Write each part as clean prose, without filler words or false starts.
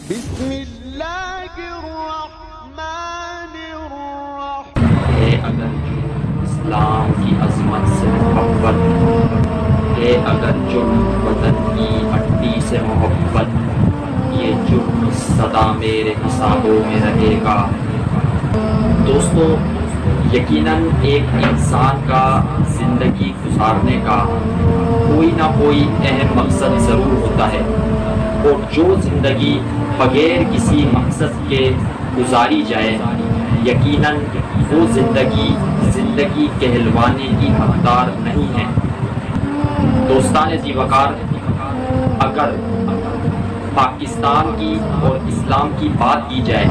بسم اللہ الرحمن الرحیم۔ ہے اگر اسلام کی عظمت سے محبت، ہے اگر جرم وطن کی مٹی سے محبت، یہ جرم صدا میرے حسابوں میں رہے گا۔ دوستو، یقیناً ایک انسان کا زندگی گزارنے کا کوئی نہ کوئی اہم مقصد ضرور ہوتا ہے، اور جو زندگی بغیر کسی مقصد کے گزاری جائے، یقیناً وہ زندگی کہلوانے کی حقدار نہیں ہے۔ دوستان ذی وقار، اگر پاکستان کی اور اسلام کی بات کی جائے،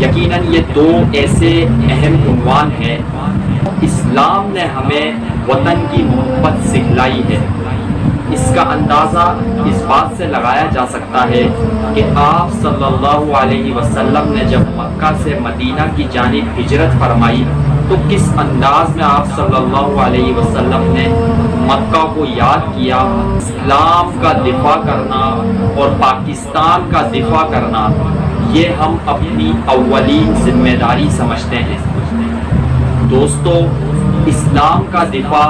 یقیناً یہ دو ایسے اہم عنوان ہیں۔ اسلام نے ہمیں وطن کی محبت سکھلائی ہے۔ اس کا اندازہ اس بات سے لگایا جا سکتا ہے کہ آپ صلی اللہ علیہ وسلم نے جب مکہ سے مدینہ کی جانب ہجرت فرمائی تو کس انداز میں آپ صلی اللہ علیہ وسلم نے مکہ کو یاد کیا۔ اسلام کا دفاع کرنا اور پاکستان کا دفاع کرنا، یہ ہم اپنی اولین ذمہ داری سمجھتے ہیں۔ دوستو، اسلام کا دفاع،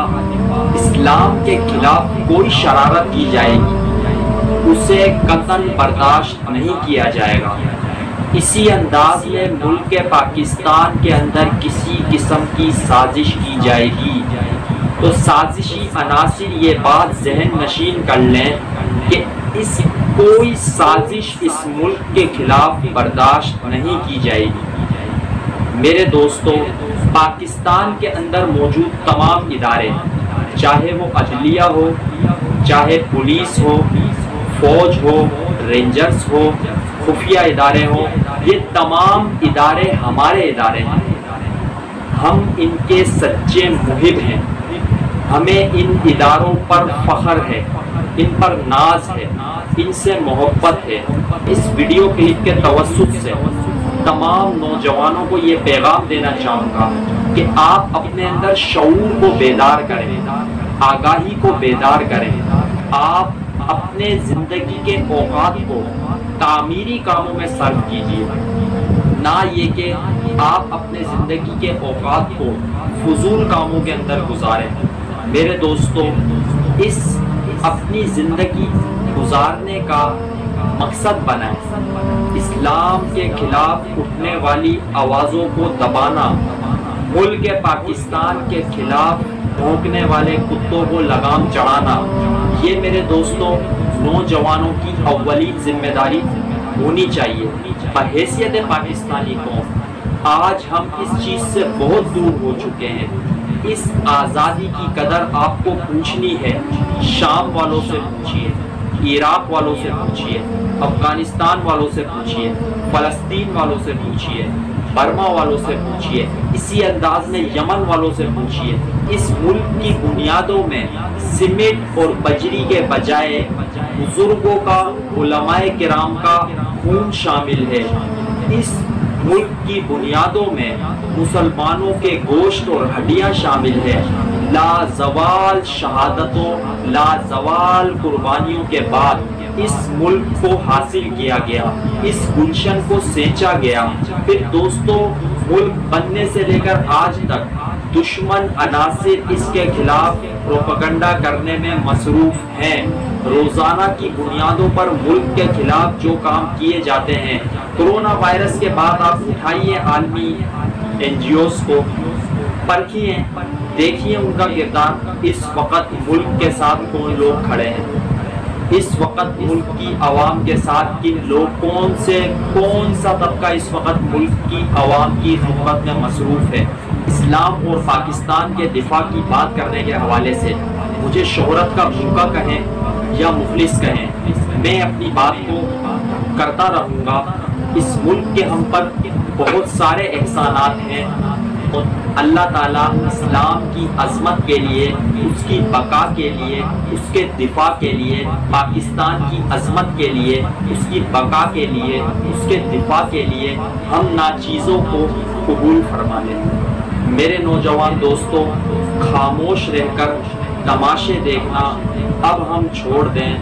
اسلام کے خلاف کوئی شرارت کی جائے گی، اسے قطعاً برداشت نہیں کیا جائے گا۔ اسی انداز میں ملک پاکستان کے اندر کسی قسم کی سازش کی جائے گی تو سازشی عناصر یہ بات ذہن نشین کر لیں کہ کوئی سازش اس ملک کے خلاف برداشت نہیں کی جائے گی۔ میرے دوستو، پاکستان کے اندر موجود تمام ادارے، چاہے وہ عدلیہ ہو، چاہے پولیس ہو، فوج ہو، رینجرز ہو، خفیہ ادارے ہوں، یہ تمام ادارے ہمارے ادارے ہیں۔ ہم ان کے سچے محب ہیں، ہمیں ان اداروں پر فخر ہے، ان پر ناز ہے، ان سے محبت ہے۔ اس ویڈیو کلپ کے توسط سے تمام نوجوانوں کو یہ پیغام دینا چاہوں گا کہ آپ اپنے اندر شعور کو بیدار کریں، آگاہی کو بیدار کریں۔ آپ اپنے زندگی کے اوقات کو تعمیری کاموں میں صرف کیجیے، نہ یہ کہ آپ اپنے زندگی کے اوقات کو فضول کاموں کے اندر گزاریں۔ میرے دوستو، اس اپنی زندگی گزارنے کا مقصد بنائیں۔ اسلام کے خلاف اٹھنے والی آوازوں کو دبانا، ملک پاکستان کے خلاف بھونکنے والے کتوں کو لگام چڑھانا، یہ میرے دوستوں نوجوانوں کی اولین ذمہ داری ہونی چاہیے۔ بحیثیت پاکستانی قوم، آج ہم اس چیز سے بہت دور ہو چکے ہیں۔ اس آزادی کی قدر آپ کو پوچھنی ہے، شام والوں سے پوچھیے، عراق والوں سے پوچھیے، افغانستان والوں سے پوچھیے، فلسطین والوں سے پوچھیے، برما والوں سے پوچھیے، اسی انداز میں یمن والوں سے پوچھیے۔ اس ملک کی بنیادوں میں سیمنٹ اور بجری کے بجائے بزرگوں کا، علماء کرام کا خون شامل ہے۔ اس ملک کی بنیادوں میں مسلمانوں کے گوشت اور ہڈیاں شامل ہے۔ لازوال شہادتوں، لازوال قربانیوں کے بعد اس ملک کو حاصل کیا گیا، اس گلشن کو سینچا گیا۔ پھر دوستو، ملک بننے سے لے کر آج تک دشمن عناصر اس کے خلاف پروپیگنڈا کرنے میں مصروف ہیں۔ روزانہ کی بنیادوں پر ملک کے خلاف جو کام کیے جاتے ہیں، کرونا وائرس کے بعد آپ اٹھائیے عالمی NGOs کو، پرکھیے، دیکھیے ان کا کردار۔ اس وقت ملک کے ساتھ کون لوگ کھڑے ہیں، اس وقت ملک کی عوام کے ساتھ کن لوگ، کون سا طبقہ اس وقت ملک کی عوام کی خدمت میں مصروف ہے۔ اسلام اور پاکستان کے دفاع کی بات کرنے کے حوالے سے مجھے شہرت کا بھوکا کہیں یا مفلس کہیں، میں اپنی بات کو کرتا رہوں گا۔ اس ملک کے ہم پر بہت سارے احسانات ہیں، اور اللہ تعالیٰ اسلام کی عظمت کے لیے، اس کی بقا کے لیے، اس کے دفاع کے لیے، پاکستان کی عظمت کے لیے، اس کی بقا کے لیے، اس کے دفاع کے لیے ہم ناچیزوں کو قبول فرما لیں۔ میرے نوجوان دوستوں، خاموش رہ کر تماشے دیکھنا اب ہم چھوڑ دیں۔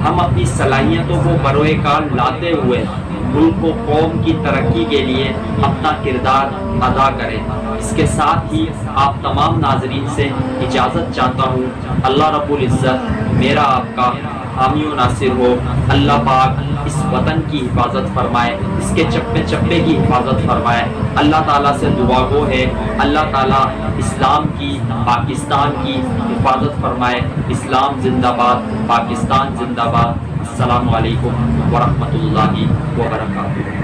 ہم اپنی صلاحیتوں کو بروئے کار لاتے ہوئے ملک و قوم کی ترقی کے لیے اپنا کردار ادا کریں۔ اس کے ساتھ ہی آپ تمام ناظرین سے اجازت چاہتا ہوں۔ اللہ رب العزت میرا آپ کا حامی و ناصر ہو۔ اللہ پاک اس وطن کی حفاظت فرمائے، اس کے چپے چپے کی حفاظت فرمائے۔ اللہ تعالیٰ سے دعا گو ہے اللہ تعالیٰ اسلام کی، پاکستان کی حفاظت فرمائے۔ اسلام زندہ باد، پاکستان زندہ باد۔ السلام علیکم ورحمۃ اللہ وبرکاتہ۔